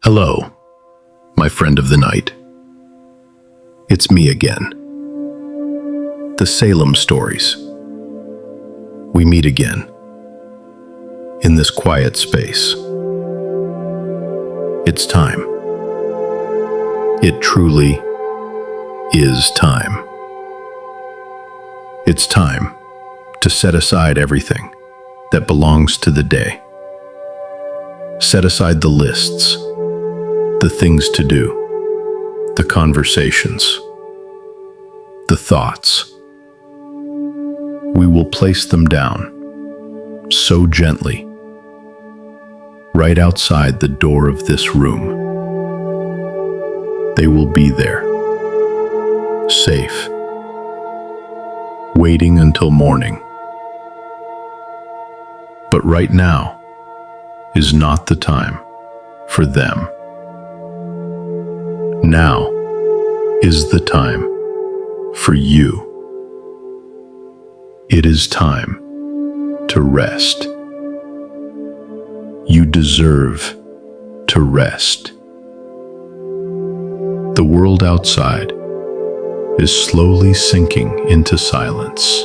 Hello, my friend of the night. It's me again. The Sailem Stories. We meet again in this quiet space. It's time. It truly is time. It's time to set aside everything that belongs to the day. Set aside the lists, the things to do, the conversations, the thoughts. We will place them down so gently, right outside the door of this room. They will be there, safe, waiting until morning. But right now is not the time for them. Now is the time for you. It is time to rest. You deserve to rest. The world outside is slowly sinking into silence.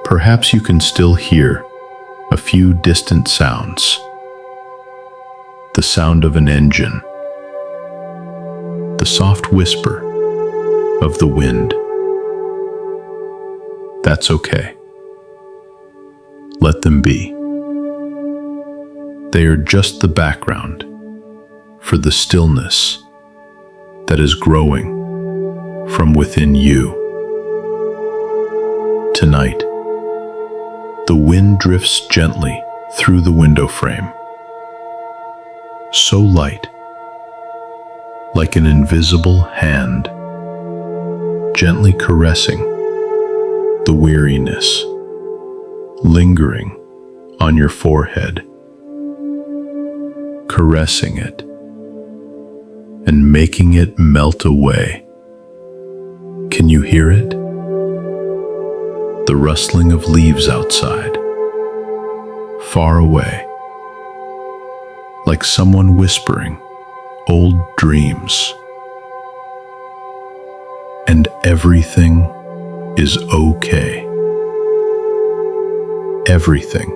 Perhaps you can still hear a few distant sounds. The sound of an engine, the soft whisper of the wind. That's okay. Let them be. They are just the background for the stillness that is growing from within you. Tonight, the wind drifts gently through the window frame, so light, like an invisible hand, gently caressing the weariness lingering on your forehead, caressing it and making it melt away. Can you hear it? The rustling of leaves outside, far away, like someone whispering old dreams. And everything is okay. Everything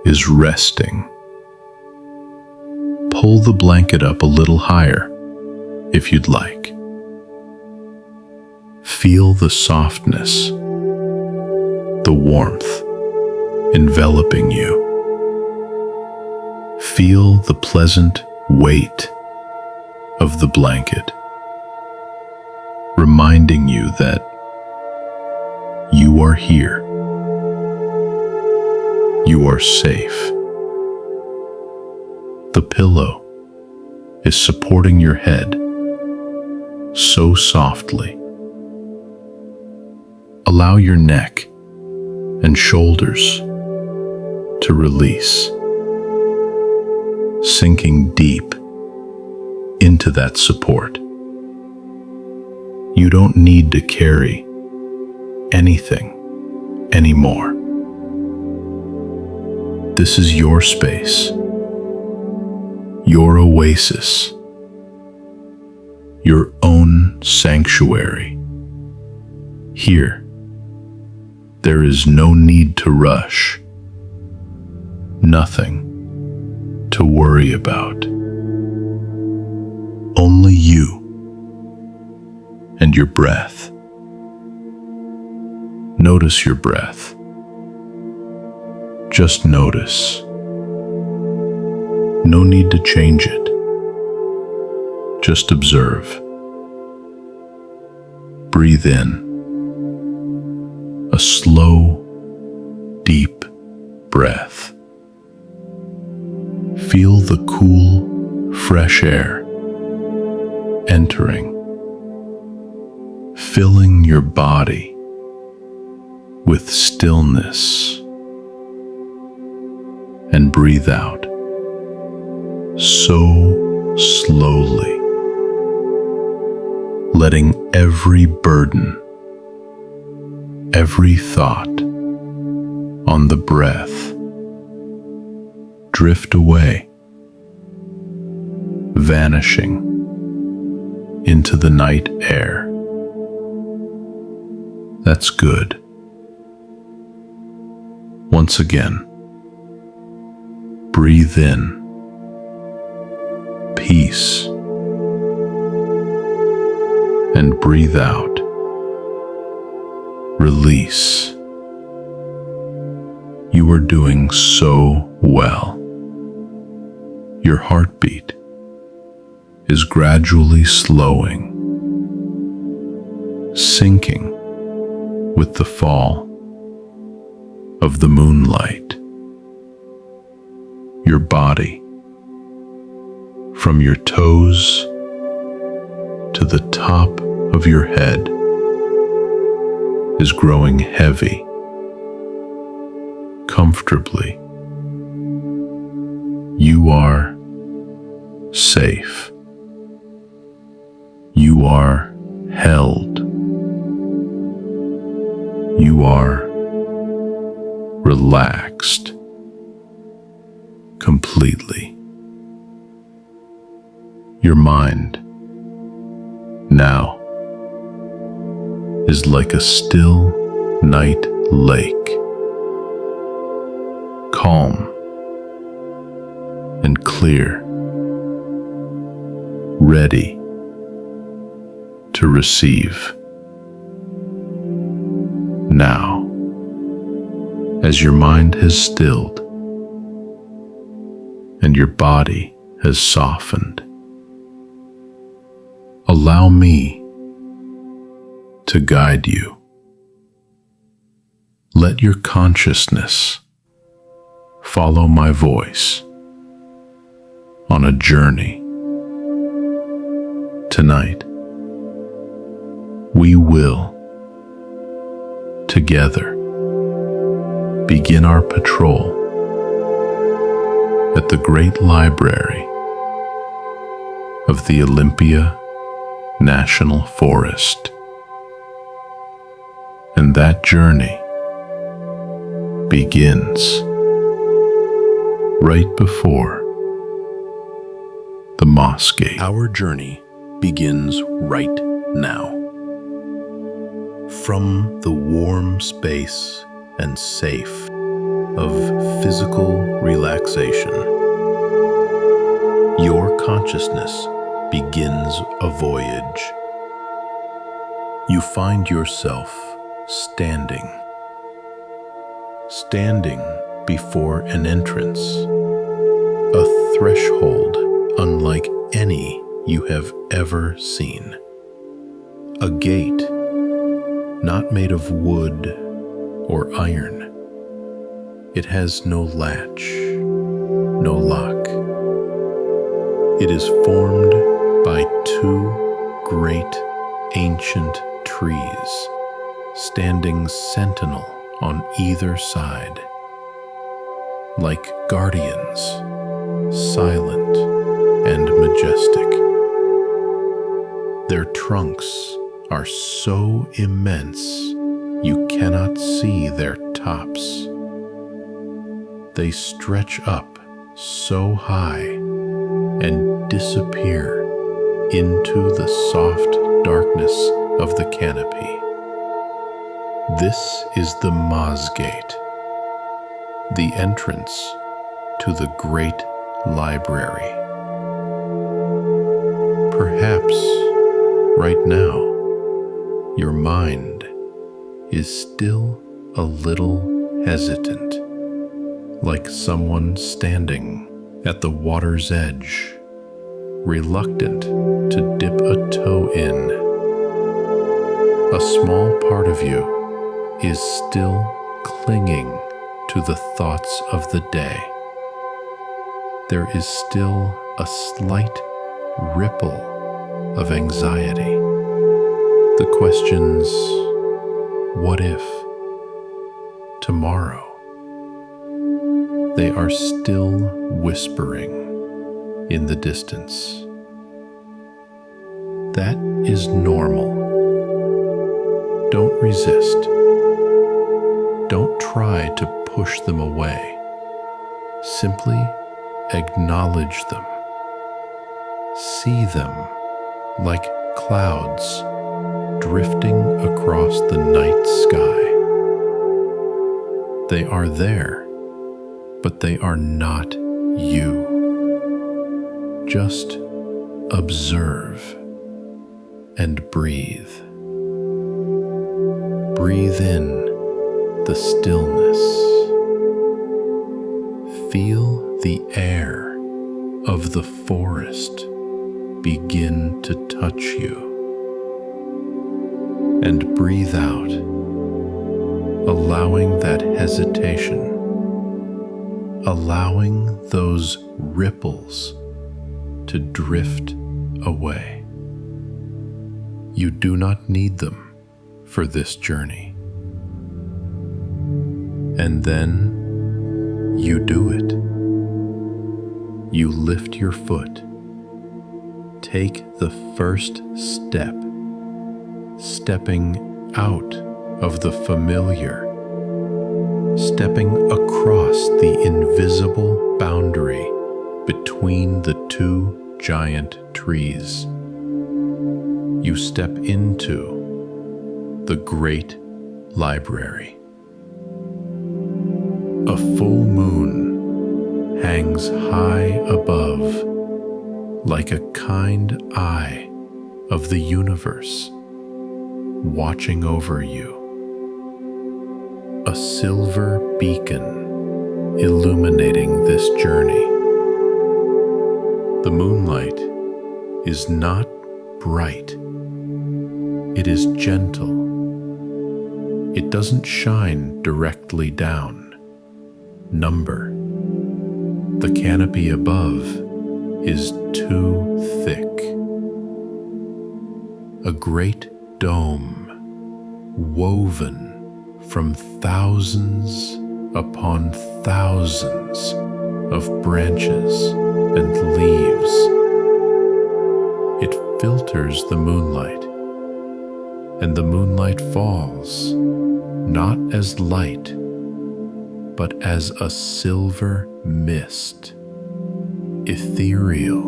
is resting. Pull the blanket up a little higher if you'd like. Feel the softness, the warmth enveloping you. Feel the pleasant weight of the blanket, reminding you that you are here. You are safe. The pillow is supporting your head so softly. Allow your neck and shoulders to release, sinking deep into that support. You don't need to carry anything anymore. This is your space, your oasis, your own sanctuary. Here, there is no need to rush, nothing to worry about. Only you and your breath. Notice your breath. Just notice. No need to change it. Just observe. Breathe in. A slow, deep breath. Feel the cool, fresh air entering, filling your body with stillness. And breathe out so slowly, letting every burden, every thought on the breath drift away vanishing into the night air. That's good. Once again, breathe in peace and breathe out release. You are doing so well. Your heartbeat is gradually slowing, syncing with the fall of the moonlight. Your body, from your toes to the top of your head, is growing heavy, comfortably. You are safe. You are held. You are relaxed completely. Your mind now is like a still night lake, calm and clear, ready to receive. Now, as your mind has stilled and your body has softened, allow me to guide you. Let your consciousness follow my voice on a journey. Tonight, we will, together, begin our patrol at the great library of the Olympia National Forest. And that journey begins right before the moss gate. Our journey begins right now. From the warm space and safe of physical relaxation, your consciousness begins a voyage. You find yourself standing before an entrance, a threshold unlike any you have ever seen. A gate not made of wood or iron. It has no latch, no lock. It is formed by two great ancient trees, standing sentinel on either side, like guardians, silent and majestic. Their trunks are so immense you cannot see their tops. They stretch up so high and disappear into the soft darkness of the canopy. This is the Moz Gate, the entrance to the great library. Perhaps right now your mind is still a little hesitant, like someone standing at the water's edge, reluctant to dip a toe in. A small part of you is still clinging to the thoughts of the day. There is still a slight ripple of anxiety. The questions, what if, tomorrow? They are still whispering in the distance. That is normal. Don't resist. Don't try to push them away. Simply acknowledge them. See them like clouds drifting across the night sky. They are there, but they are not you. Just observe and breathe. Breathe in the stillness. Feel the air of the forest begin to touch you. And breathe out, allowing that hesitation, allowing those ripples to drift away. You do not need them for this journey. And then you do it. You lift your foot. Take the first step, stepping out of the familiar, stepping across the invisible boundary between the two giant trees. You step into the great library. A full moon hangs high above, like a kind eye of the universe, watching over you. A silver beacon illuminating this journey. The moonlight is not bright. It is gentle. It doesn't shine directly down. Number. The canopy above is too thick. A great dome, woven from thousands upon thousands of branches and leaves. It filters the moonlight, and the moonlight falls not as light, but as a silver mist, ethereal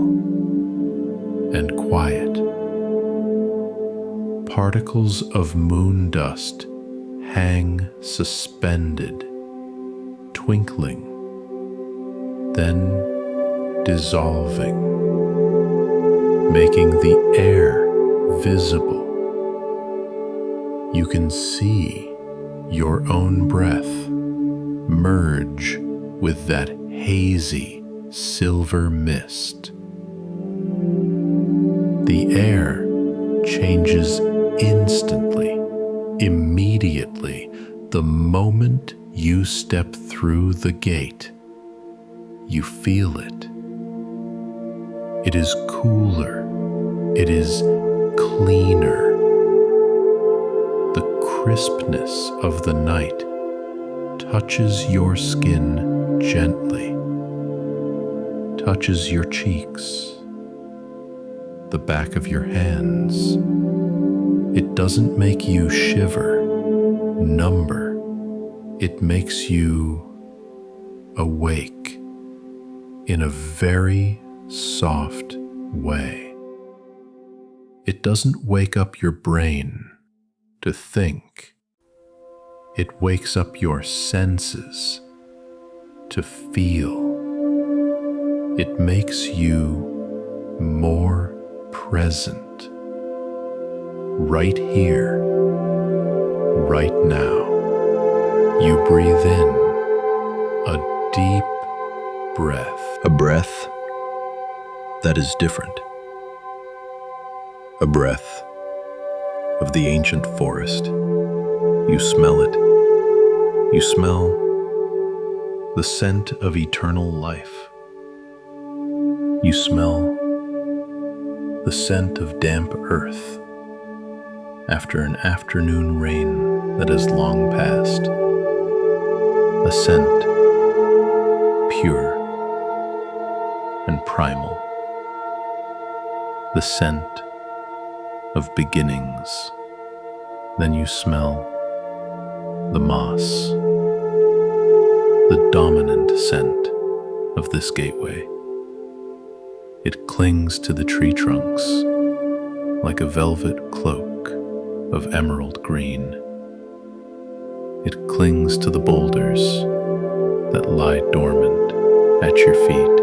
and quiet. Particles of moon dust hang suspended, twinkling, then dissolving, making the air visible. You can see your own breath merge with that hazy silver mist. The air changes instantly, immediately, the moment you step through the gate. You feel it. It is cooler. It is cleaner. The crispness of the night touches your skin gently, touches your cheeks, the back of your hands. It doesn't make you shiver, number. It makes you awake in a very soft way. It doesn't wake up your brain to think. It wakes up your senses to feel. It makes you more present, right here, right now. You breathe in a deep breath. A breath that is different. A breath of the ancient forest. You smell it. You smell the scent of eternal life. You smell the scent of damp earth after an afternoon rain that has long passed. A scent pure and primal. The scent of beginnings. Then you smell the moss, the dominant scent of this gateway. It clings to the tree trunks like a velvet cloak of emerald green. It clings to the boulders that lie dormant at your feet.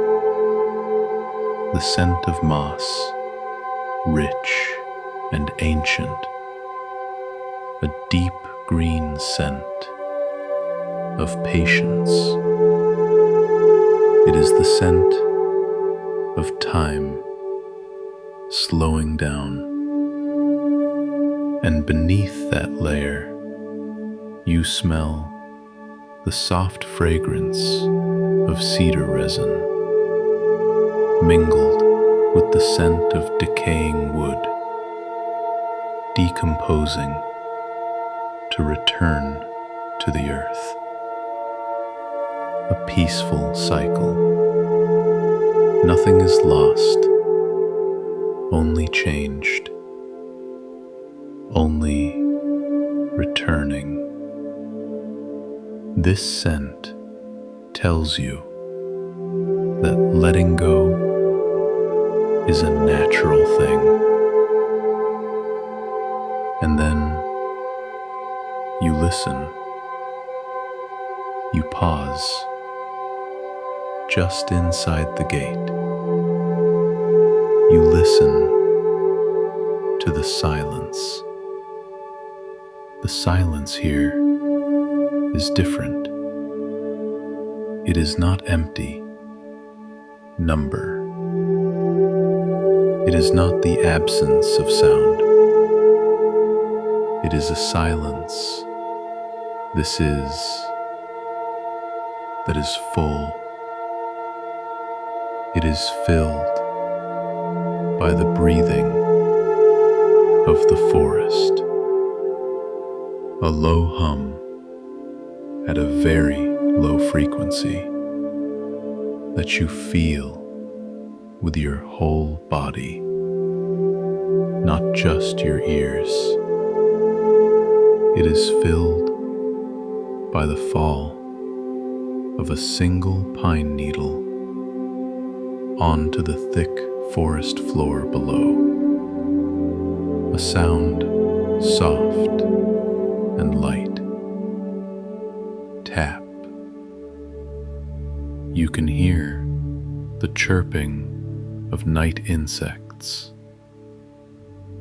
The scent of moss, rich and ancient, a deep green scent of patience. It is the scent of time slowing down. And beneath that layer, you smell the soft fragrance of cedar resin, mingled with the scent of decaying wood, decomposing to return to the earth. A peaceful cycle. Nothing is lost, only changed, only returning. This scent tells you that letting go is a natural thing. And then you listen. You pause just inside the gate. You listen to the silence. The silence here is different. It is not empty, number. It is not the absence of sound. It is a silence. This is that is full. It is filled by the breathing of the forest. A low hum at a very low frequency that you feel with your whole body, not just your ears. It is filled by the fall of a single pine needle onto the thick forest floor below. A sound soft and light. Tap. You can hear the chirping of night insects,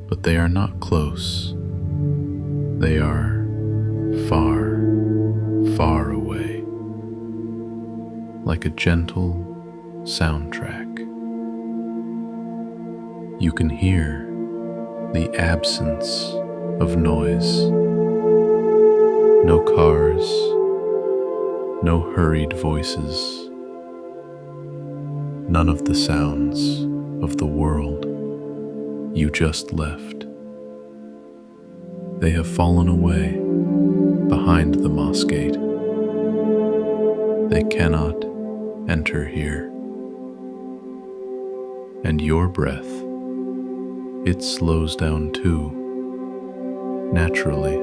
but they are not close. They are far, far away, like a gentle soundtrack. You can hear the absence of noise. No cars, no hurried voices, none of the sounds of the world you just left. They have fallen away behind the moss gate. They cannot enter here. And your breath, it slows down too, naturally.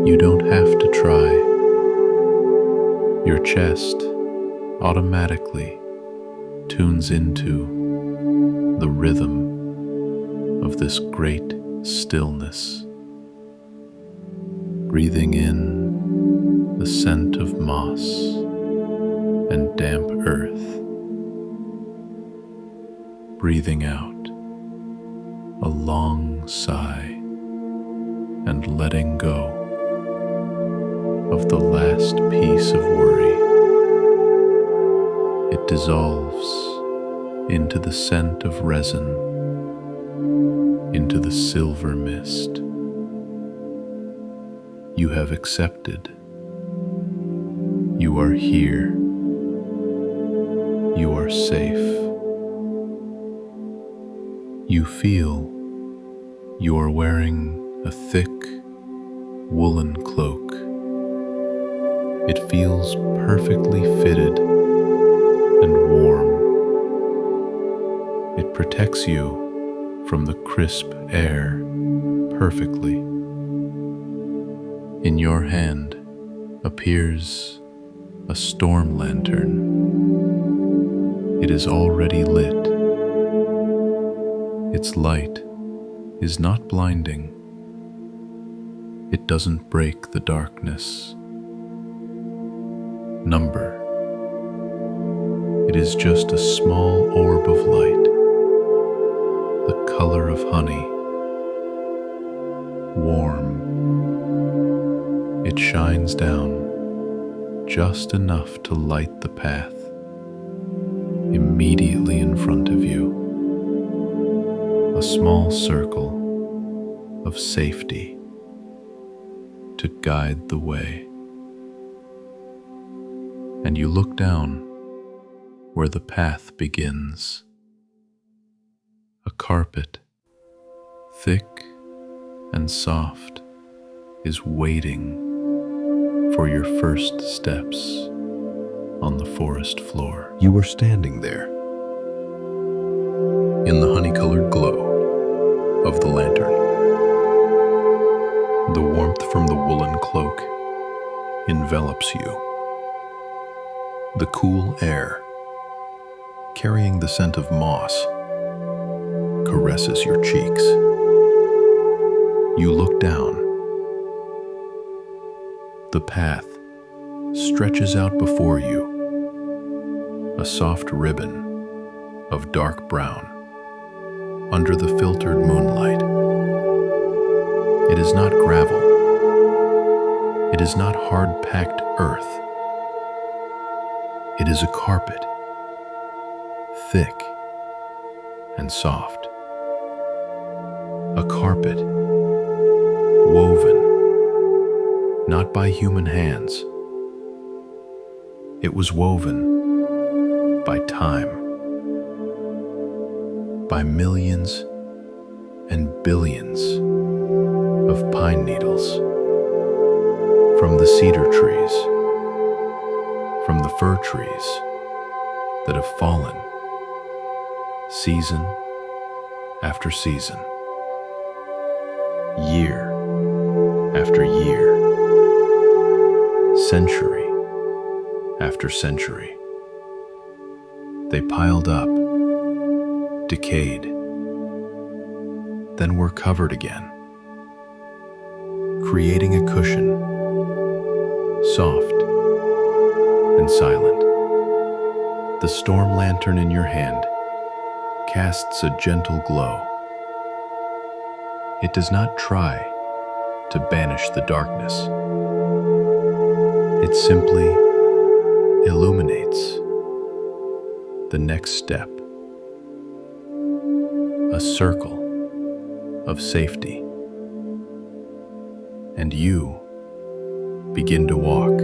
You don't have to try. Your chest automatically tunes into the rhythm of this great stillness. Breathing in the scent of moss and damp earth. Breathing out a long sigh and letting go of the last piece of worry. It dissolves into the scent of resin, into the silver mist. You have accepted. You are here. You are safe. You feel you are wearing a thick woolen cloak. It feels perfectly fitted and warm. It protects you from the crisp air perfectly. In your hand appears a storm lantern. It is already lit. Its light is not blinding. It doesn't break the darkness. Number. It is just a small orb of light, the color of honey, warm. It shines down just enough to light the path immediately in front of you. A small circle of safety to guide the way. And you look down where the path begins. A carpet, thick and soft, is waiting for your first steps on the forest floor. You were standing there, in the honey-colored glow of the lantern. The warmth from the woolen cloak envelops you. The cool air, carrying the scent of moss, caresses your cheeks. You look down. The path stretches out before you, a soft ribbon of dark brown under the filtered moonlight. It is not gravel. It is not hard-packed earth. It is a carpet, thick and soft. A carpet woven not by human hands. It was woven by time, by millions and billions of pine needles, from the cedar trees, from the fir trees that have fallen season after season, year after year, century after century. They piled up, decayed, then were covered again, creating a cushion, soft and silent. The storm lantern in your hand casts a gentle glow. It does not try to banish the darkness. It simply illuminates the next step, a circle of safety. And you begin to walk.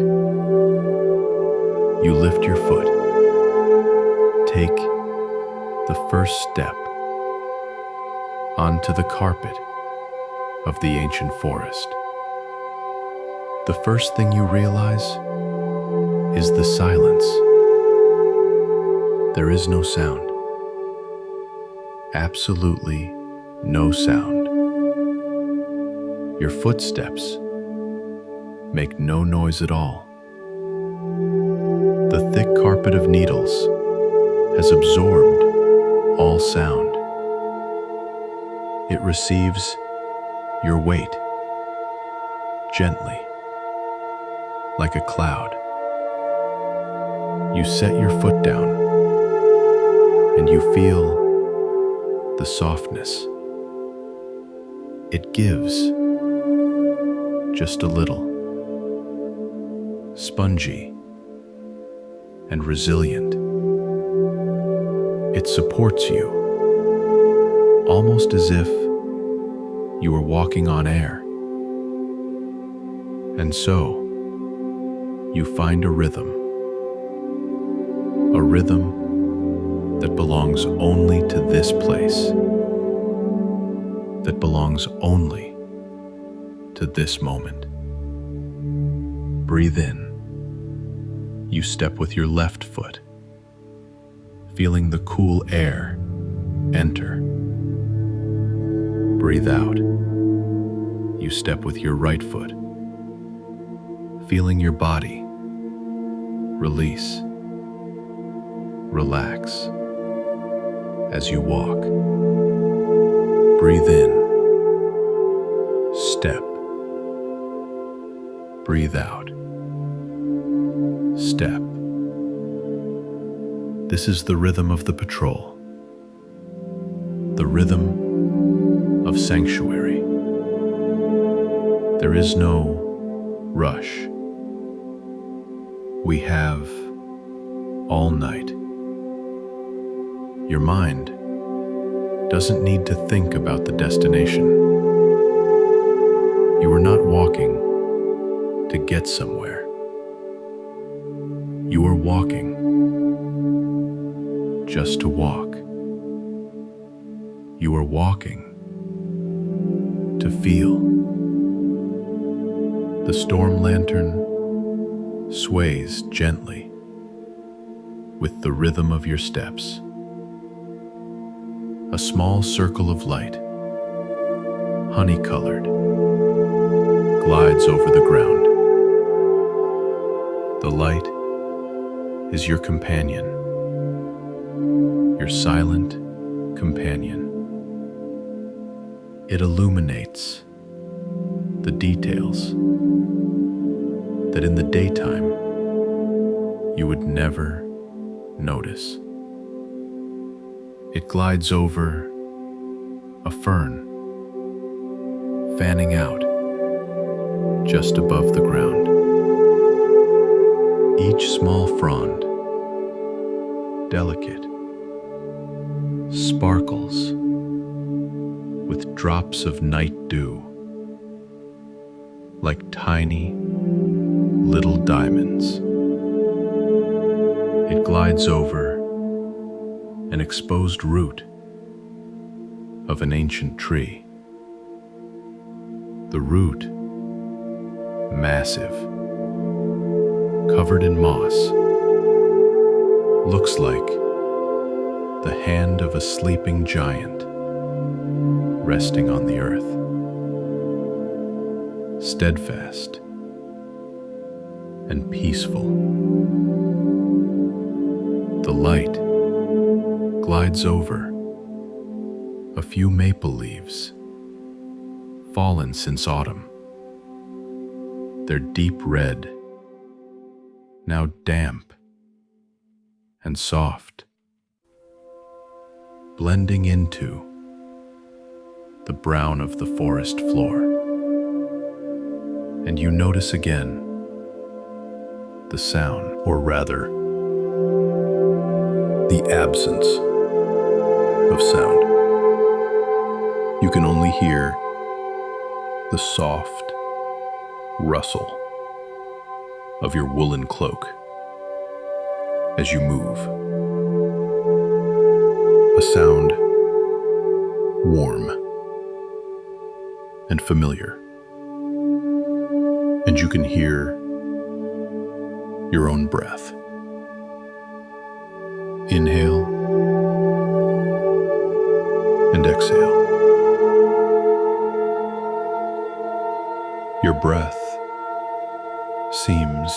You lift your foot, take the first step onto the carpet of the ancient forest. The first thing you realize is the silence. There is no sound. Absolutely no sound. Your footsteps make no noise at all. The thick carpet of needles has absorbed all sound. It receives your weight gently, like a cloud. You set your foot down, and you feel the softness. It gives just a little, spongy and resilient. It supports you, almost as if you were walking on air. And so, you find a rhythm that belongs only to this place, that belongs only to this moment. Breathe in. You step with your left foot, feeling the cool air enter. Breathe out. You step with your right foot, feeling your body release. Relax as you walk. Breathe in, step. Breathe out, step. This is the rhythm of the patrol, the rhythm of sanctuary. There is no rush. We have all night. Your mind doesn't need to think about the destination. You are not walking to get somewhere. You are walking just to walk. You are walking to feel. The storm lantern sways gently with the rhythm of your steps. A small circle of light, honey-colored, glides over the ground. The light is your companion, your silent companion. It illuminates the details that in the daytime you would never notice. It glides over a fern, fanning out just above the ground. Each small frond, delicate, sparkles with drops of night dew, like tiny little diamonds. It glides over an exposed root of an ancient tree. The root, massive, covered in moss, looks like the hand of a sleeping giant resting on the earth. Steadfast and peaceful. The light glides over a few maple leaves, fallen since autumn. Their deep red, now damp and soft, blending into the brown of the forest floor. And you notice again the sound, or rather, the absence of sound. You can only hear the soft rustle of your woolen cloak as you move. A sound warm and familiar. And you can hear your own breath. Inhale and exhale. Your breath seems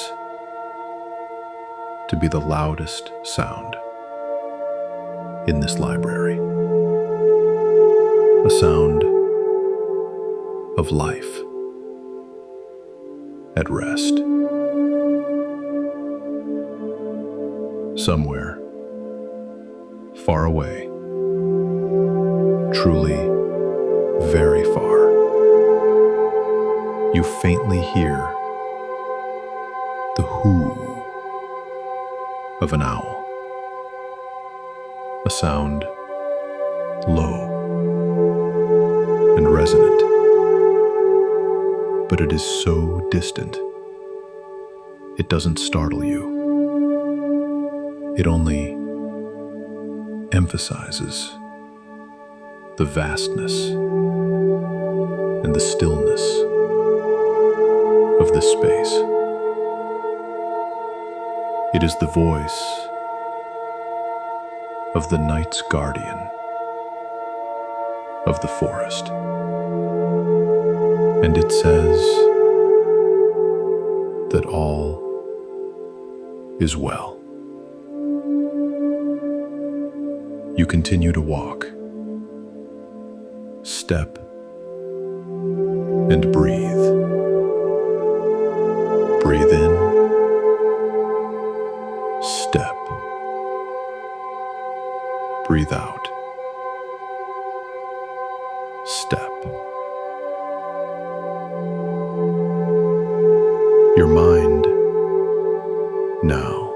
to be the loudest sound in this library. A sound of life at rest. Somewhere far away, truly very far, you faintly hear the hoo of an owl, a sound low and resonant, but it is so distant, it doesn't startle you. It only emphasizes the vastness and the stillness of this space. It is the voice of the night's guardian of the forest. And it says that all is well. You continue to walk. Step and breathe. Breathe in. Step. Breathe out. Step. Your mind now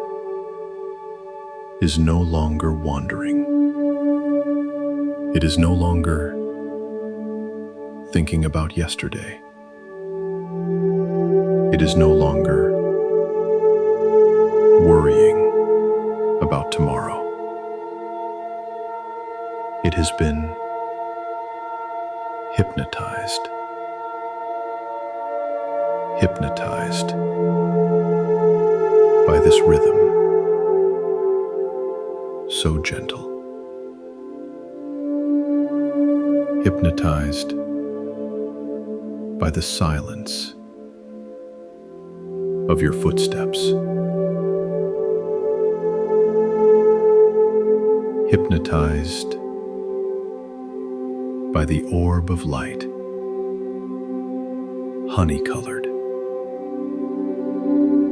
is no longer wandering. It is no longer thinking about yesterday. It is no longer worrying about tomorrow. It has been hypnotized. Hypnotized by this rhythm, so gentle. Hypnotized by the silence of your footsteps. Hypnotized by the orb of light, honey-colored,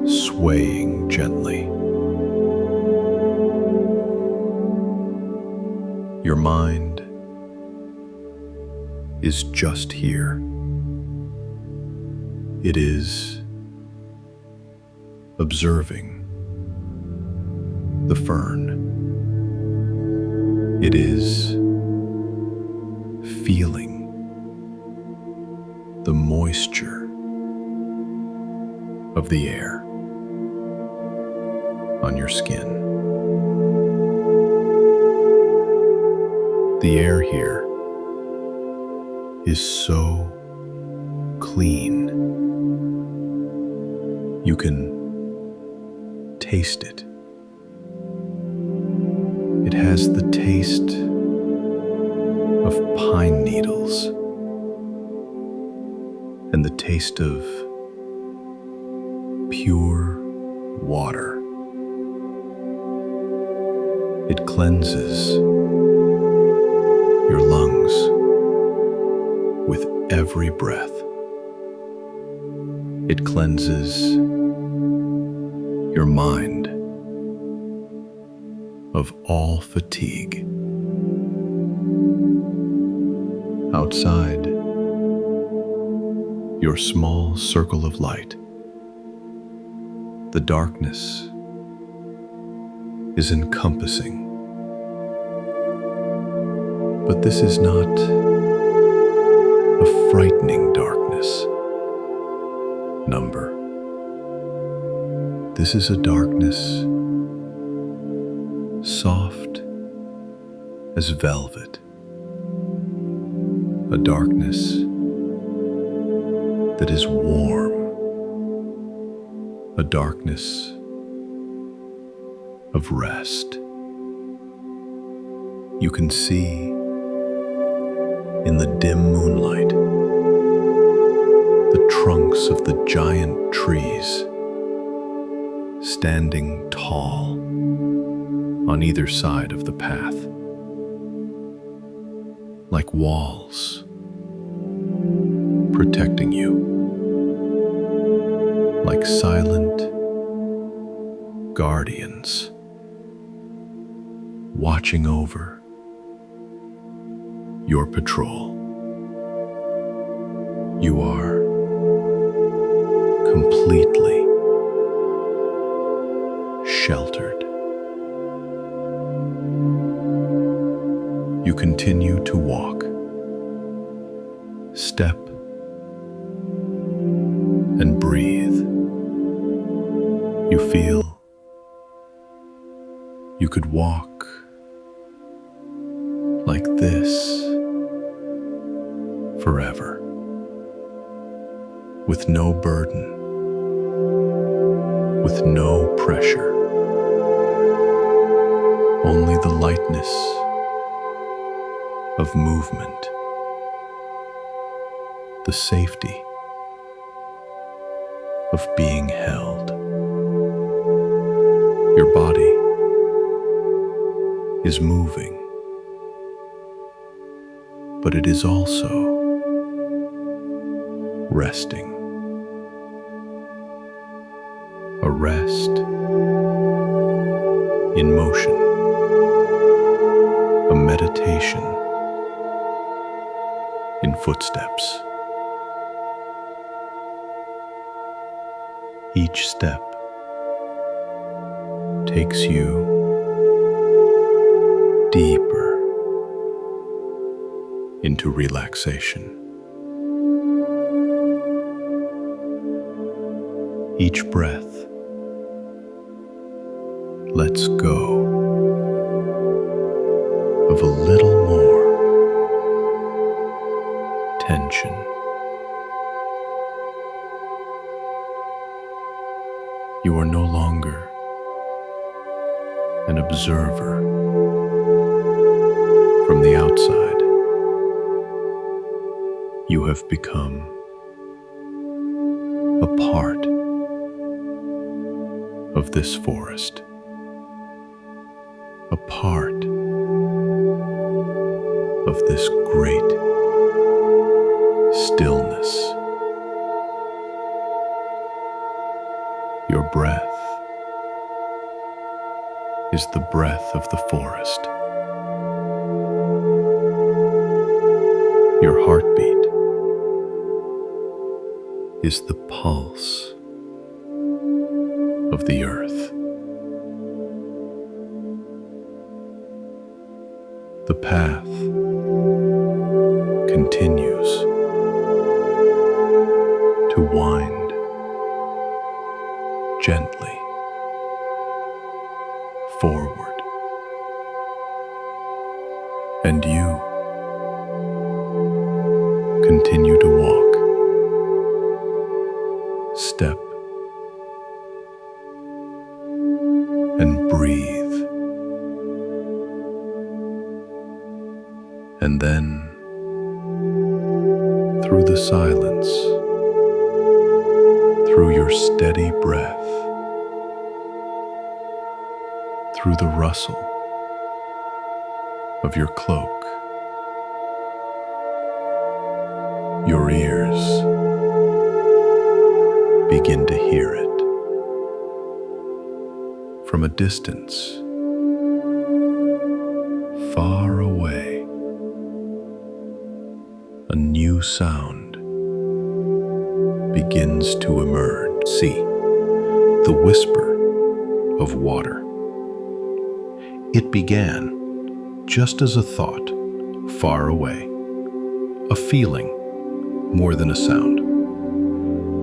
swaying gently. Your mind is just here. It is observing the fern. It is feeling the moisture of the air on your skin. The air here is so clean. You can taste it. It has the taste of pine needles and the taste of pure water. It cleanses your lungs with every breath. It cleanses your mind of all fatigue. Outside your small circle of light, the darkness is encompassing. But this is not a frightening darkness number. This is a darkness soft as velvet, a darkness that is warm, a darkness of rest. You can see in the dim moonlight the trunks of the giant trees standing tall on either side of the path, like walls protecting you, like silent guardians watching over your patrol. You are completely sheltered. You continue to walk, step and breathe. You feel you could walk like this forever, with no burden, with no pressure, only the lightness of movement, the safety of being held. Your body is moving but it is also resting. A rest in motion, a meditation in footsteps. Each step takes you deeper into relaxation. Each breath lets go of a little more tension. You are no longer an observer from the outside. You have become a part of this forest, a part of this great stillness. Your breath is the breath of the forest. Your heartbeat is the pulse of the earth. The path continues to wind gently forward, and you continue to walk step and breathe, and then through the silence, through your steady breath, through the rustle of your cloak, your ears begin to hear it. From a distance, far away, a new sound begins to emerge. See, the whisper of water. It began just as a thought, far away, a feeling more than a sound.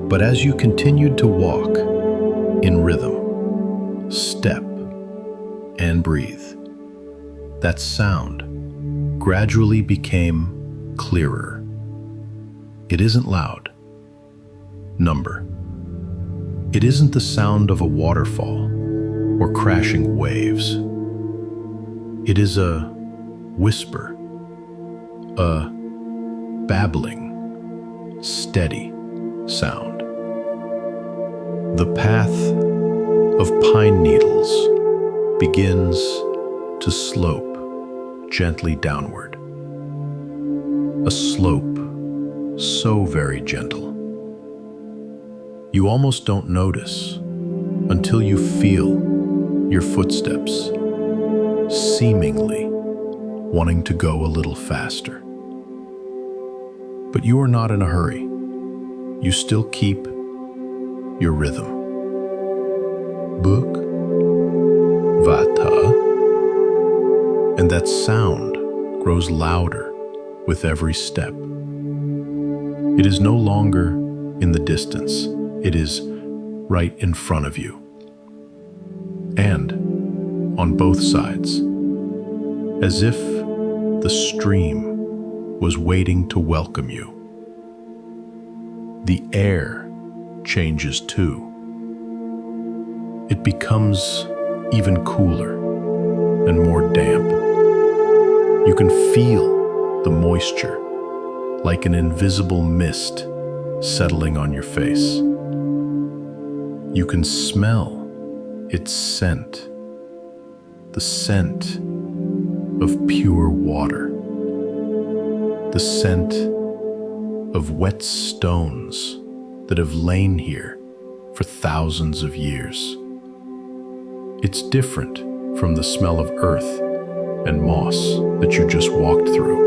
But as you continued to walk in rhythm, step, and breathe, that sound gradually became clearer. It isn't loud. Number. It isn't the sound of a waterfall or crashing waves. It is a whisper, a babbling, steady sound. The path of pine needles begins to slope gently downward. A slope so very gentle. You almost don't notice until you feel your footsteps seemingly wanting to go a little faster. But you are not in a hurry. You still keep your rhythm. Book, vata, and that sound grows louder with every step. It is no longer in the distance. It is right in front of you. And on both sides, as if the stream was waiting to welcome you. The air changes too. It becomes even cooler and more damp. You can feel the moisture like an invisible mist settling on your face. You can smell its scent, the scent of pure water, the scent of wet stones that have lain here for thousands of years. It's different from the smell of earth and moss that you just walked through.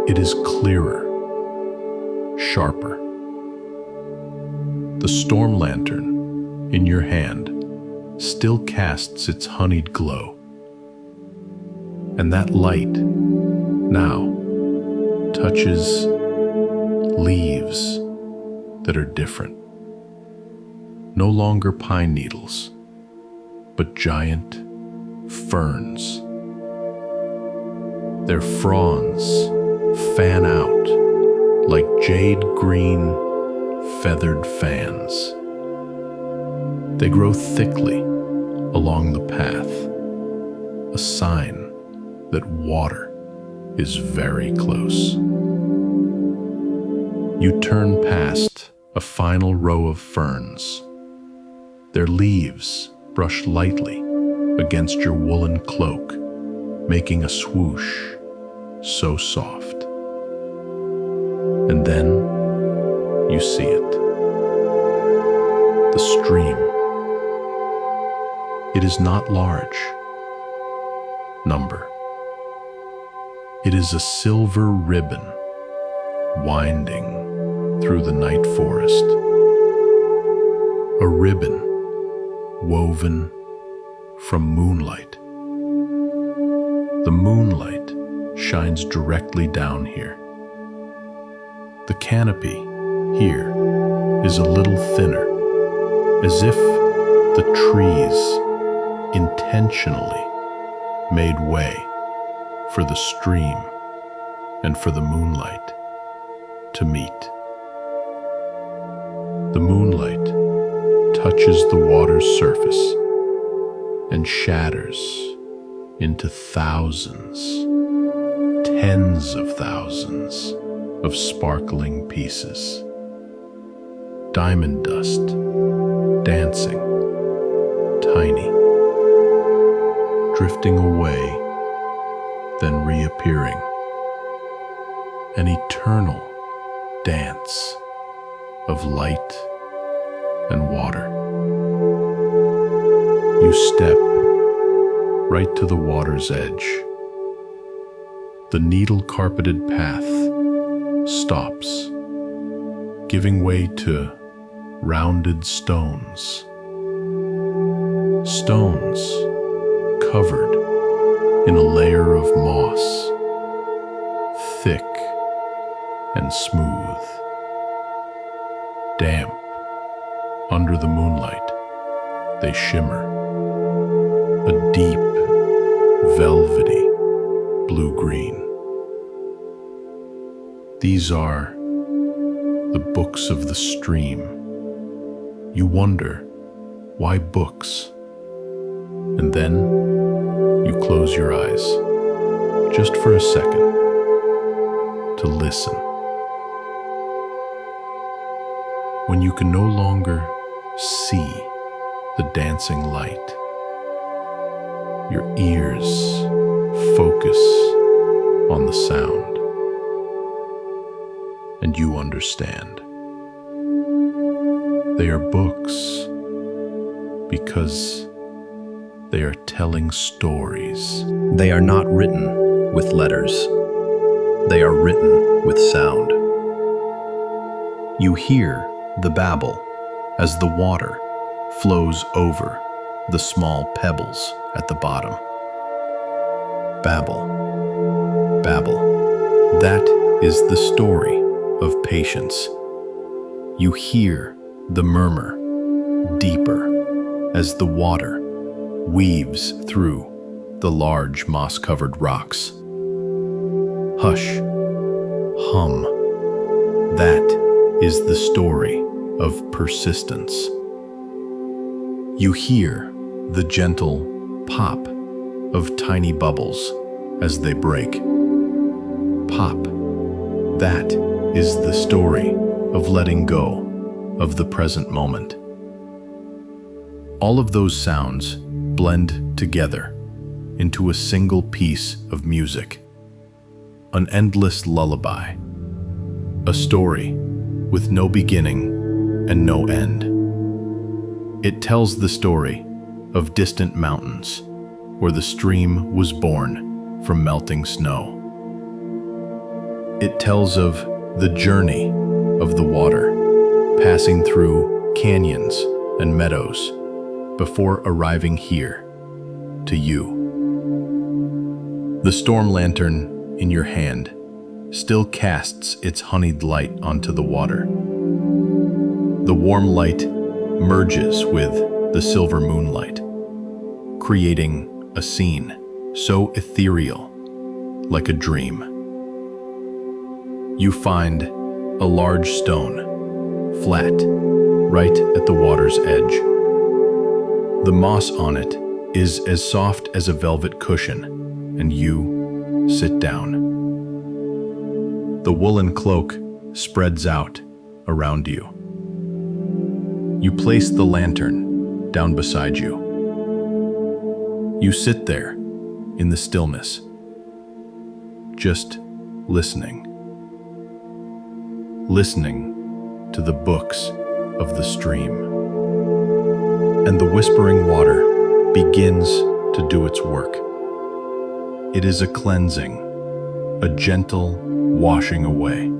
It is clearer, sharper. The storm lantern in your hand still casts its honeyed glow. And that light now touches leaves that are different. No longer pine needles, but giant ferns. Their fronds fan out like jade green feathered fans. They grow thickly along the path, a sign that water is very close. You turn past a final row of ferns. Their leaves brush lightly against your woolen cloak, making a swoosh so soft. And then you see it. The stream. It is not large. Number. It is a silver ribbon winding through the night forest. A ribbon woven from moonlight. The moonlight shines directly down here. The canopy here is a little thinner, as if the trees intentionally made way for the stream and for the moonlight to meet. The moonlight touches the water's surface and shatters into thousands, tens of thousands of sparkling pieces. Diamond dust, dancing, tiny, drifting away, then reappearing. An eternal dance of light and water. You step right to the water's edge. The needle-carpeted path stops, giving way to rounded stones. Stones covered in a layer of moss, thick and smooth, damp. Under the moonlight, they shimmer, a deep, velvety blue-green. These are the books of the stream. You wonder, why books? And then you close your eyes, just for a second, to listen. When you can no longer see the dancing light, your ears focus on the sound, and you understand. They are books because they are telling stories. They are not written with letters. They are written with sound. You hear the babble as the water flows over the small pebbles at the bottom. Babble, babble. That is the story of patience. You hear the murmur deeper as the water weaves through the large moss-covered rocks. Hush, hum. That is the story of persistence. You hear the gentle pop of tiny bubbles as they break. Pop. That is the story of letting go of the present moment. All of those sounds blend together into a single piece of music. an endless lullaby, a story with no beginning and no end. It tells the story of distant mountains where the stream was born from melting snow. It tells of the journey of the water, passing through canyons and meadows before arriving here to you. The storm lantern in your hand still casts its honeyed light onto the water. The warm light merges with the silver moonlight, creating a scene so ethereal, like a dream. You find a large stone, flat, right at the water's edge. The moss on it is as soft as a velvet cushion, and you sit down. The woolen cloak spreads out around you. You place the lantern down beside you. You sit there in the stillness, just listening to the books of the stream. And the whispering water begins to do its work. It is a cleansing, a gentle washing away.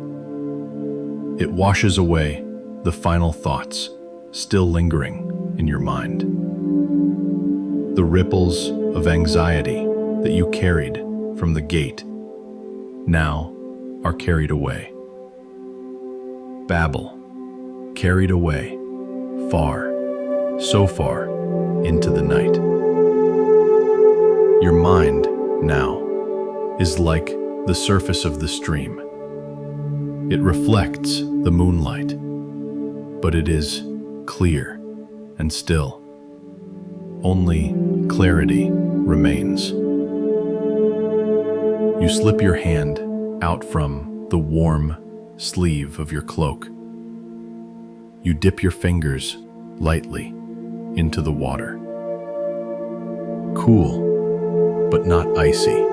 It washes away the final thoughts still lingering in your mind. The ripples of anxiety that you carried from the gate now are carried away. Babel, carried away, far, so far into the night. Your mind now is like the surface of the stream. It reflects the moonlight, but it is clear and still. Only clarity remains. You slip your hand out from the warm sleeve of your cloak. You dip your fingers lightly into the water. Cool, but not icy.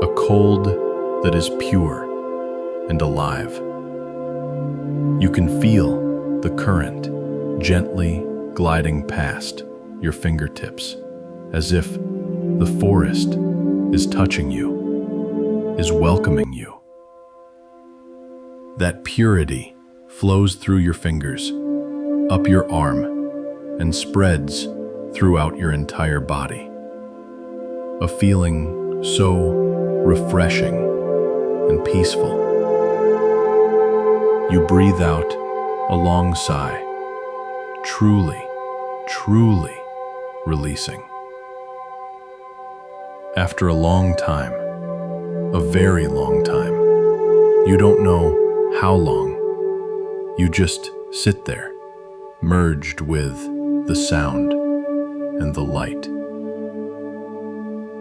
A cold that is pure and alive. You can feel the current gently gliding past your fingertips, as if the forest is touching you, is welcoming you. That purity flows through your fingers, up your arm, and spreads throughout your entire body. A feeling so refreshing and peaceful. You breathe out a long sigh, truly, truly releasing. After a long time, a very long time, you don't know how long, you just sit there, merged with the sound and the light.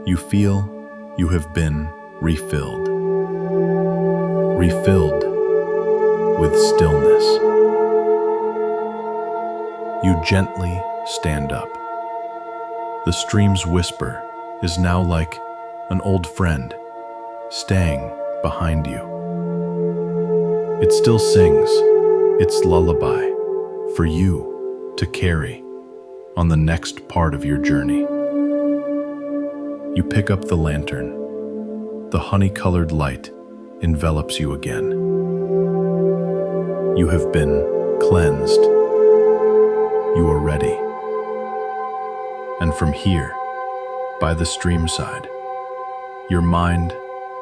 You feel you have been refilled with stillness. You gently stand up. The stream's whisper is now like an old friend, staying behind you. It still sings its lullaby for you to carry on the next part of your journey. You pick up the lantern. The honey-colored light envelops you again. You have been cleansed. You are ready. And from here, by the streamside, your mind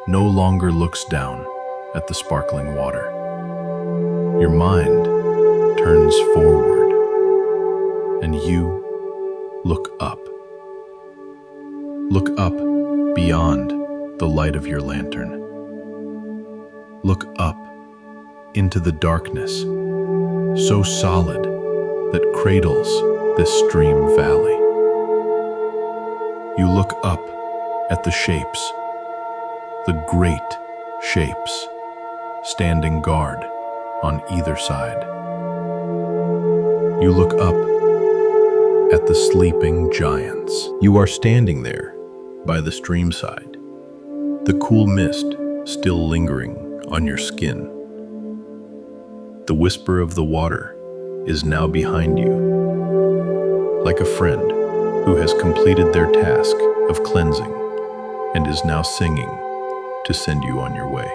no longer looks down at the sparkling water. Your mind turns forward, and you look up. Look up beyond the light of your lantern. Look up into the darkness, so solid that cradles this stream valley. You look up at the shapes, the great shapes, standing guard on either side. You look up at the sleeping giants. You are standing there by the streamside, the cool mist still lingering on your skin. The whisper of the water is now behind you, like a friend who has completed their task of cleansing and is now singing to send you on your way.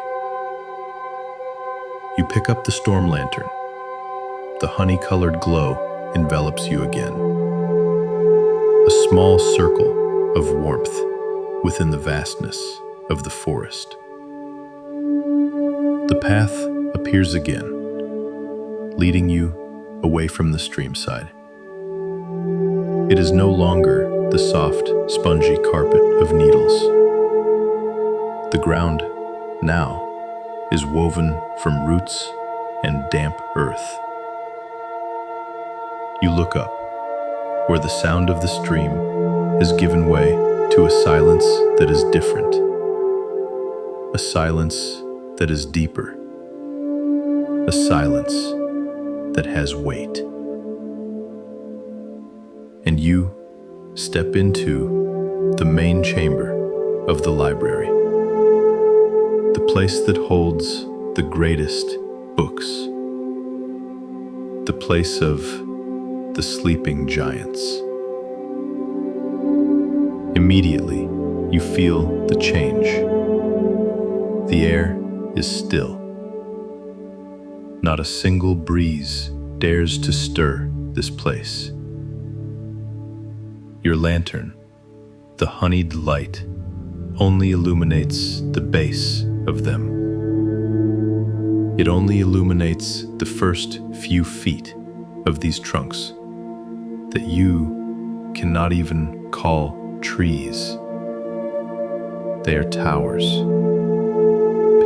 You pick up the storm lantern. The honey-colored glow envelops you again. A small circle of warmth within the vastness of the forest. The path appears again, leading you away from the streamside. It is no longer the soft, spongy carpet of needles. The ground now is woven from roots and damp earth. You look up, where the sound of the stream has given way to a silence that is different, a silence that is deeper, a silence that has weight. And you step into the main chamber of the library, the place that holds the greatest books, the place of the sleeping giants. Immediately, you feel the change. The air is still. Not a single breeze dares to stir this place. Your lantern, the honeyed light, only illuminates the base of them. It only illuminates the first few feet of these trunks that you cannot even call trees. They are towers,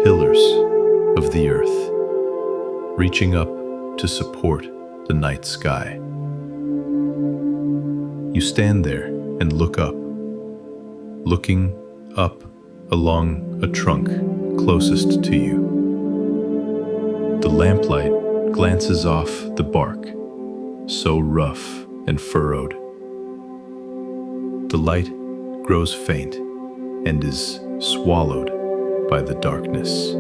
pillars of the earth, reaching up to support the night sky. You stand there and look up, looking up along a trunk closest to you. The lamplight glances off the bark, so rough and furrowed. The light grows faint and is swallowed by the darkness.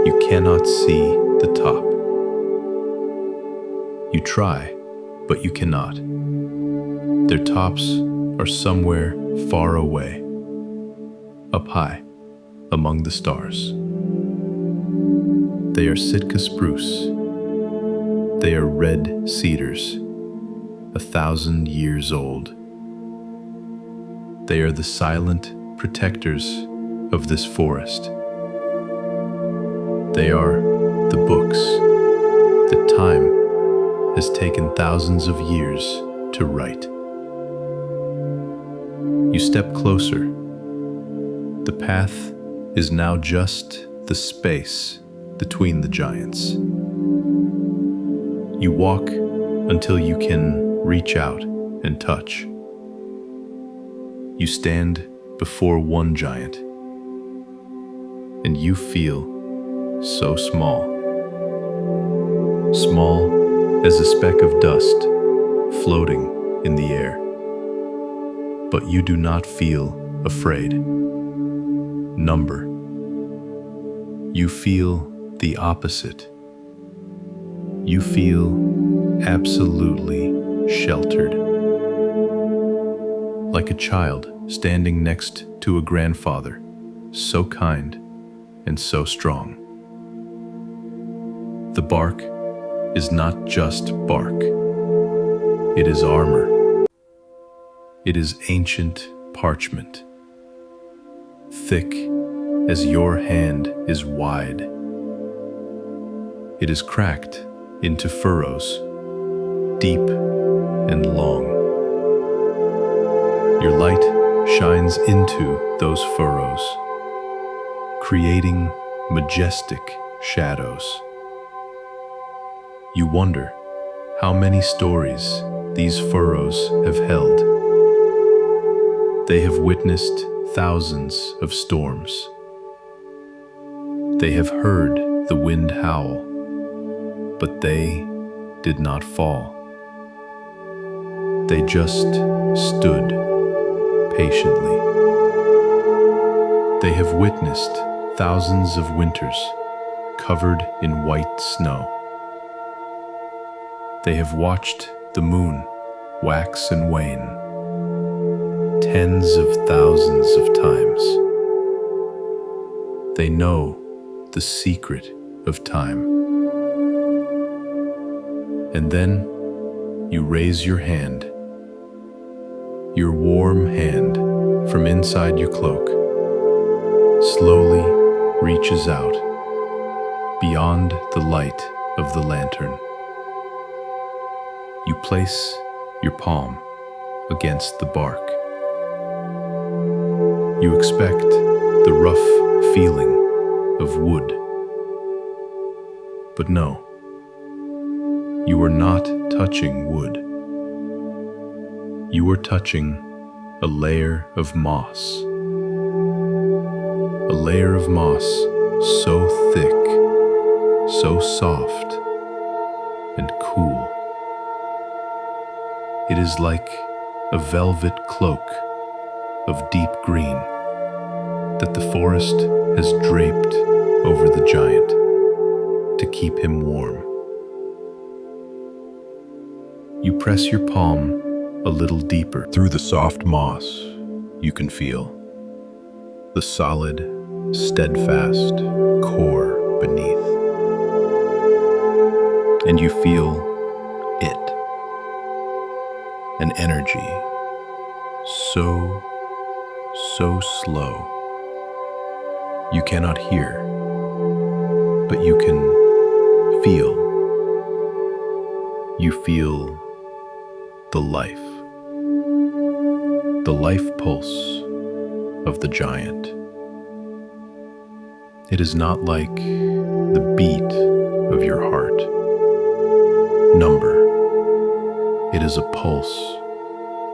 You cannot see the top. You try, but you cannot. Their tops are somewhere far away, up high among the stars. They are Sitka spruce. They are red cedars, 1,000 years old. They are the silent protectors of this forest. They are the books that time has taken thousands of years to write. You step closer. The path is now just the space between the giants. You walk until you can reach out and touch. You stand before one giant, and you feel so small. Small as a speck of dust floating in the air. But you do not feel afraid. Number. You feel the opposite. You feel absolutely sheltered. Like a child standing next to a grandfather, so kind and so strong. The bark is not just bark. It is armor. It is ancient parchment, thick as your hand is wide. It is cracked into furrows, deep and long. Your light shines into those furrows, creating majestic shadows. You wonder how many stories these furrows have held. They have witnessed thousands of storms. They have heard the wind howl, but they did not fall. They just stood patiently. They have witnessed thousands of winters covered in white snow. They have watched the moon wax and wane tens of thousands of times. They know the secret of time. And then you raise your hand, your warm hand from inside your cloak, slowly reaches out beyond the light of the lantern. You place your palm against the bark. You expect the rough feeling of wood. But no, you are not touching wood. You are touching a layer of moss. A layer of moss so thick, so soft and cool. It is like a velvet cloak of deep green that the forest has draped over the giant to keep him warm. You press your palm a little deeper. Through the soft moss, you can feel the solid, steadfast core beneath. And you feel it, an energy so slow. You cannot hear, but you can feel. You feel the life pulse of the giant. It is not like the beat of your heart. Number. It is a pulse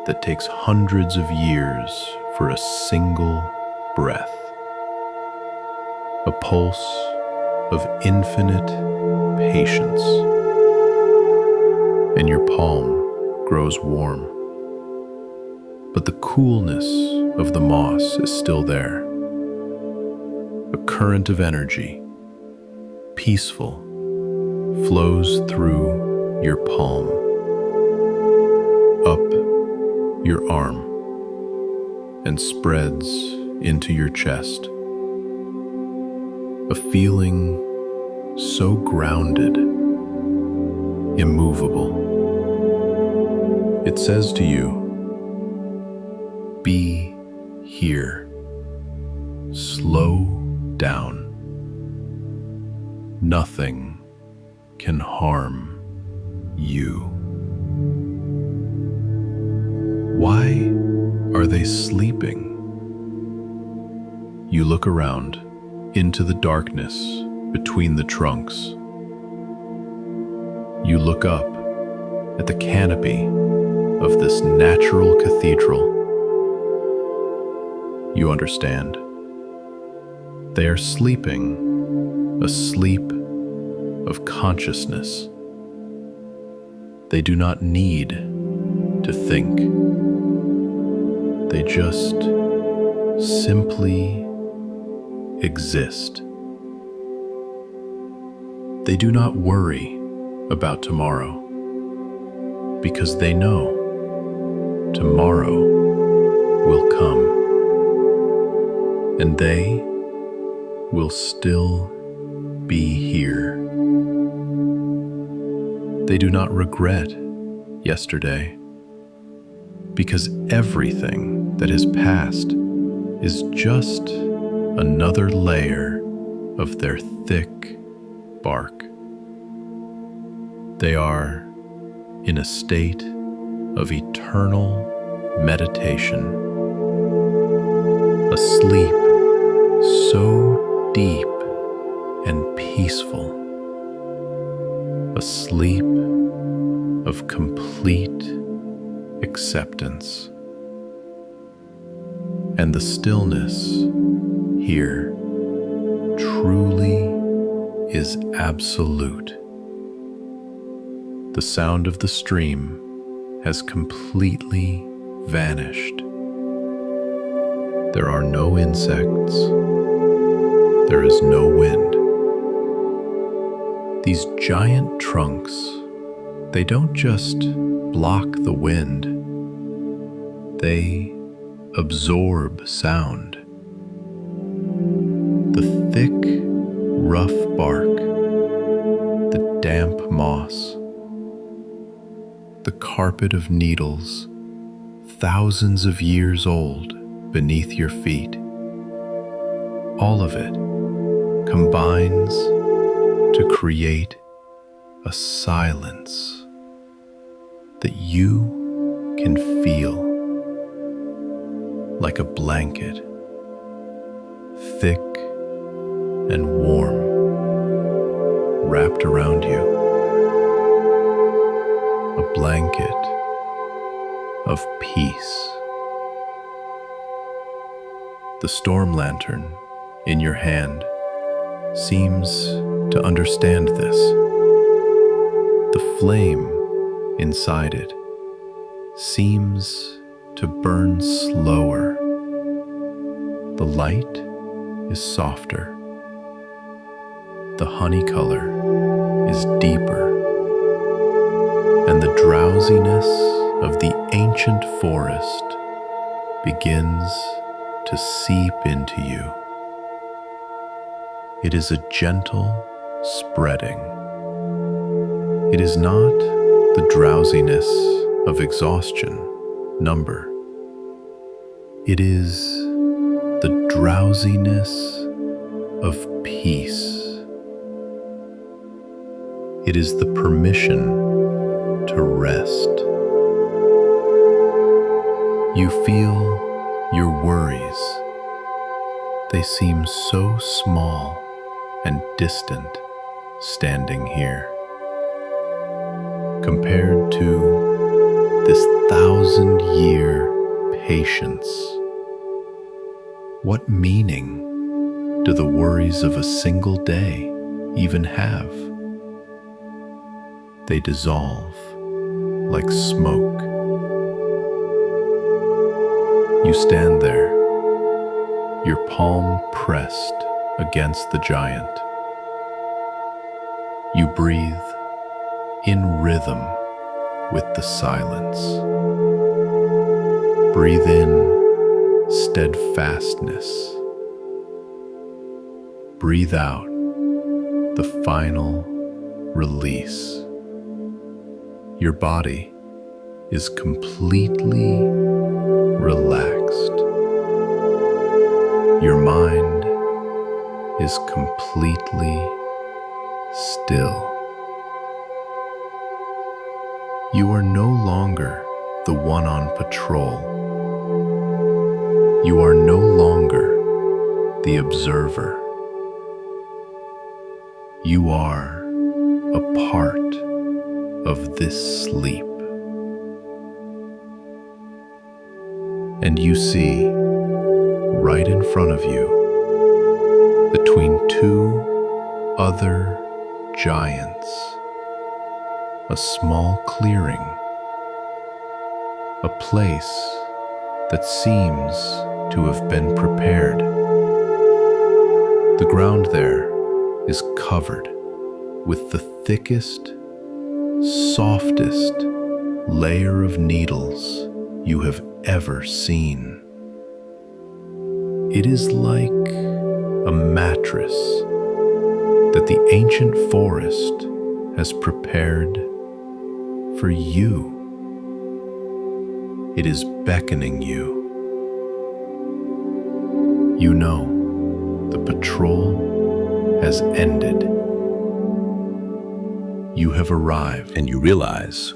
that takes hundreds of years for a single breath. A pulse of infinite patience. And your palm grows warm. But the coolness of the moss is still there. A current of energy, peaceful, flows through your palm, up your arm, and spreads into your chest. A feeling so grounded, immovable. It says to you, be here. Slow down. Nothing can harm you. Why are they sleeping? You look around into the darkness between the trunks. You look up at the canopy of this natural cathedral. You understand. They are sleeping a sleep of consciousness. They do not need to think. They just simply exist. They do not worry about tomorrow because they know tomorrow will come and they will still be here. They do not regret yesterday because everything that has passed is just another layer of their thick bark. They are in a state of eternal meditation, a sleep so deep and peaceful, a sleep of complete acceptance. And the stillness here truly is absolute. The sound of the stream has completely vanished. There are no insects. There is no wind. These giant trunks, they don't just block the wind. They absorb sound. The thick, rough bark, the damp moss, the carpet of needles, thousands of years old beneath your feet. All of it combines to create a silence that you can feel like a blanket, thick and warm, wrapped around you. A blanket of peace. The storm lantern in your hand seems to understand this. The flame inside it seems to burn slower. The light is softer. The honey color is deeper. And the drowsiness of the ancient forest begins to seep into you. It is a gentle spreading. It is not the drowsiness of exhaustion, number. It is the drowsiness of peace. It is the permission to rest. You feel your worries. They seem so small and distant standing here, compared to this 1,000-year patience. What meaning do the worries of a single day even have? They dissolve like smoke. You stand there, your palm pressed against the giant. You breathe in rhythm with the silence. Breathe in steadfastness. Breathe out the final release. Your body is completely relaxed. Your mind is completely still. You are no longer the one on patrol. You are no longer the observer. You are a part of this sleep. And you see, right in front of you, between two other giants, a small clearing, a place that seems to have been prepared. The ground there is covered with the thickest, softest layer of needles you have ever seen. It is like a mattress that the ancient forest has prepared for you. It is beckoning you. You know the patrol has ended. You have arrived, and you realize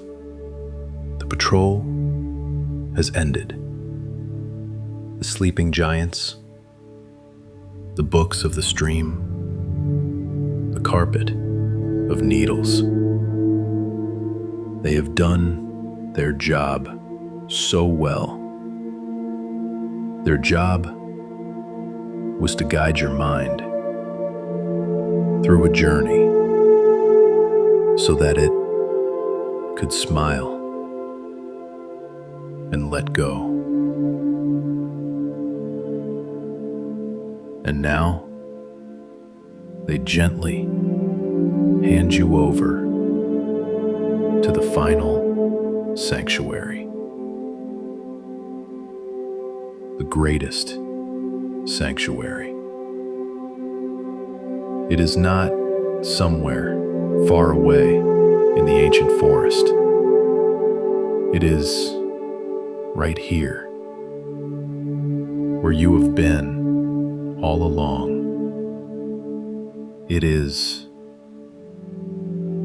the patrol has ended. The sleeping giants, the books of the stream, the carpet of needles. They have done their job so well. Their job was to guide your mind through a journey so that it could smile and let go. And now, they gently hand you over to the final sanctuary. The greatest sanctuary. It is not somewhere far away in the ancient forest. It is right here, where you have been all along. It is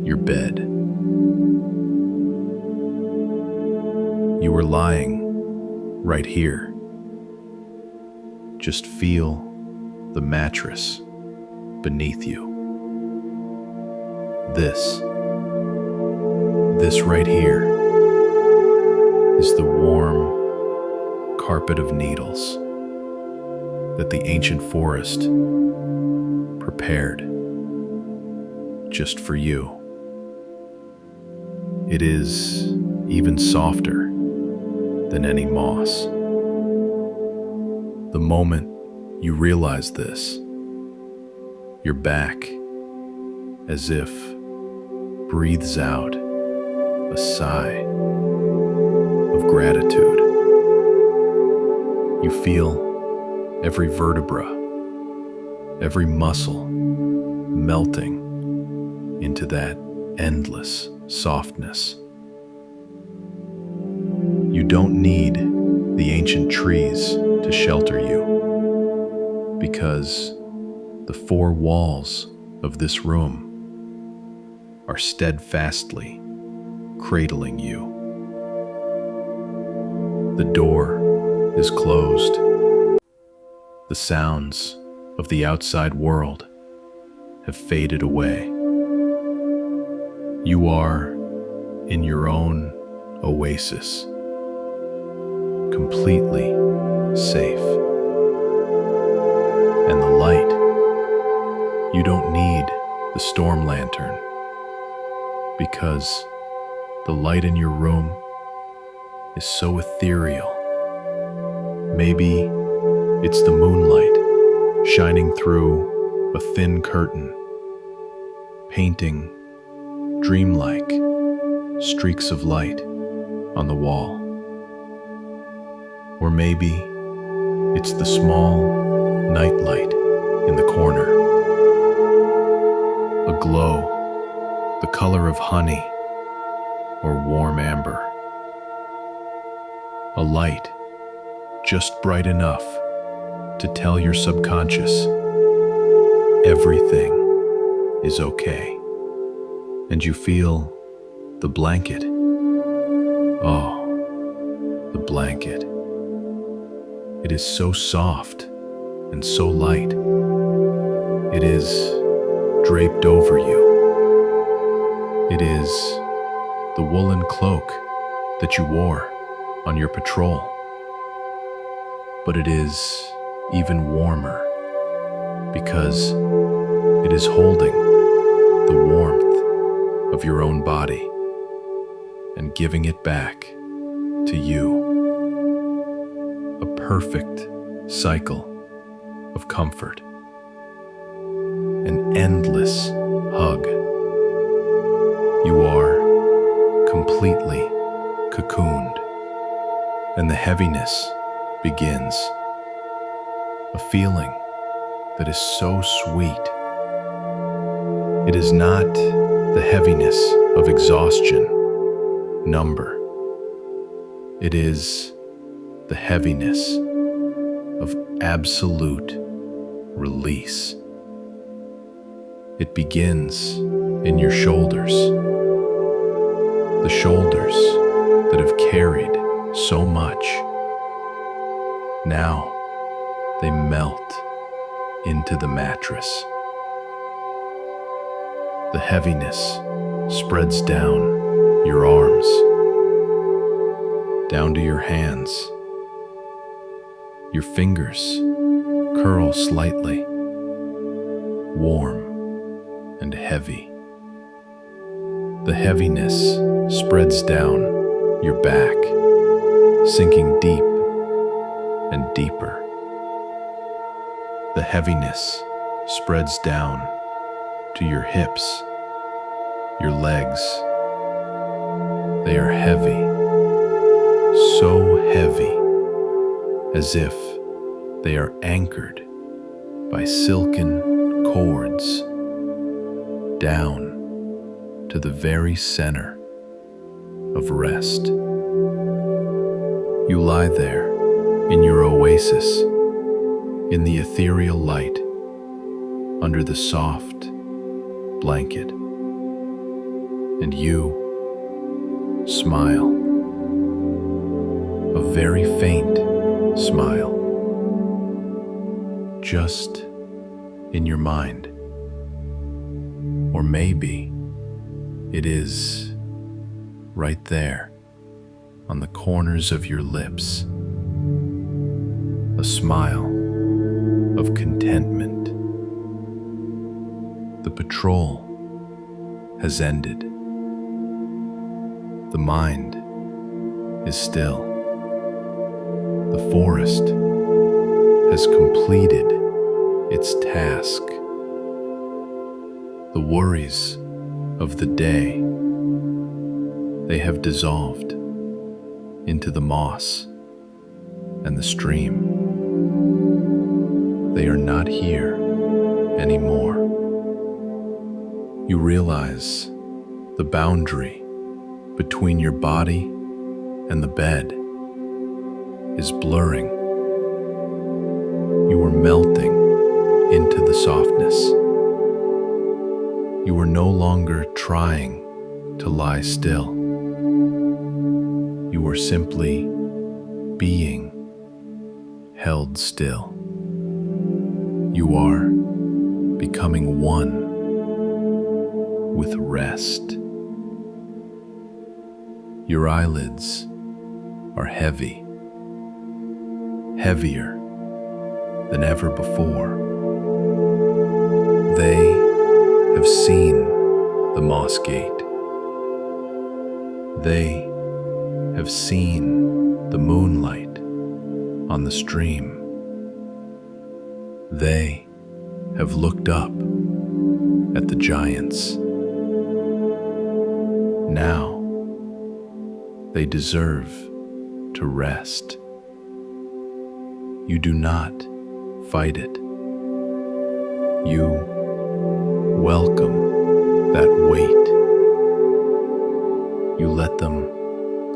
your bed. You are lying right here. Just feel the mattress beneath you. This right here is the warm carpet of needles that the ancient forest prepared just for you. It is even softer than any moss. The moment you realize this, your back, as if breathes out a sigh of gratitude. You feel every vertebra, every muscle melting into that endless softness. You don't need the ancient trees to shelter you, because the four walls of this room are steadfastly cradling you. The door is closed. The sounds of the outside world have faded away. You are in your own oasis, completely safe. And the light, you don't need the storm lantern, because the light in your room is so ethereal. Maybe it's the moonlight shining through a thin curtain, painting dreamlike streaks of light on the wall. Or maybe it's the small night light in the corner, a glow the color of honey or warm amber. A light just bright enough to tell your subconscious everything is okay. And you feel the blanket. Oh, the blanket. It is so soft and so light. It is draped over you. It is the woolen cloak that you wore on your patrol. But it is even warmer because it is holding the warmth of your own body and giving it back to you. A perfect cycle of comfort. An endless hug. You are completely cocooned, and the heaviness begins. A feeling that is so sweet. It is not the heaviness of exhaustion, number. It is the heaviness of absolute release. It begins in your shoulders, the shoulders that have carried so much. Now they melt into the mattress. The heaviness spreads down your arms, down to your hands. Your fingers curl slightly, warm and heavy. The heaviness spreads down your back, sinking deep and deeper. The heaviness spreads down to your hips, your legs. They are heavy, so heavy, as if they are anchored by silken cords down to the very center of rest. You lie there in your oasis, in the ethereal light, under the soft blanket, and you smile, a very faint smile, just in your mind. Or maybe it is right there on the corners of your lips, a smile of contentment. The patrol has ended. The mind is still. The forest has completed its task. The worries of the day, they have dissolved into the moss and the stream. They are not here anymore. You realize the boundary between your body and the bed is blurring. You are melting into the softness. You are no longer trying to lie still. You are simply being held still. You are becoming one with rest. Your eyelids are heavy, heavier than ever before. They have seen the moss gate. They have seen the moonlight on the stream. They have looked up at the giants. Now they deserve to rest. You do not fight it. You welcome that weight. You let them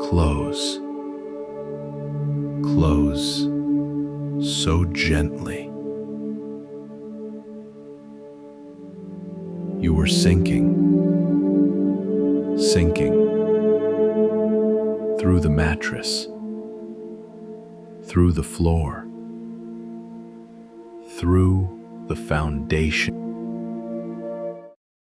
close so gently. You are sinking through the mattress, through the floor, through the foundation.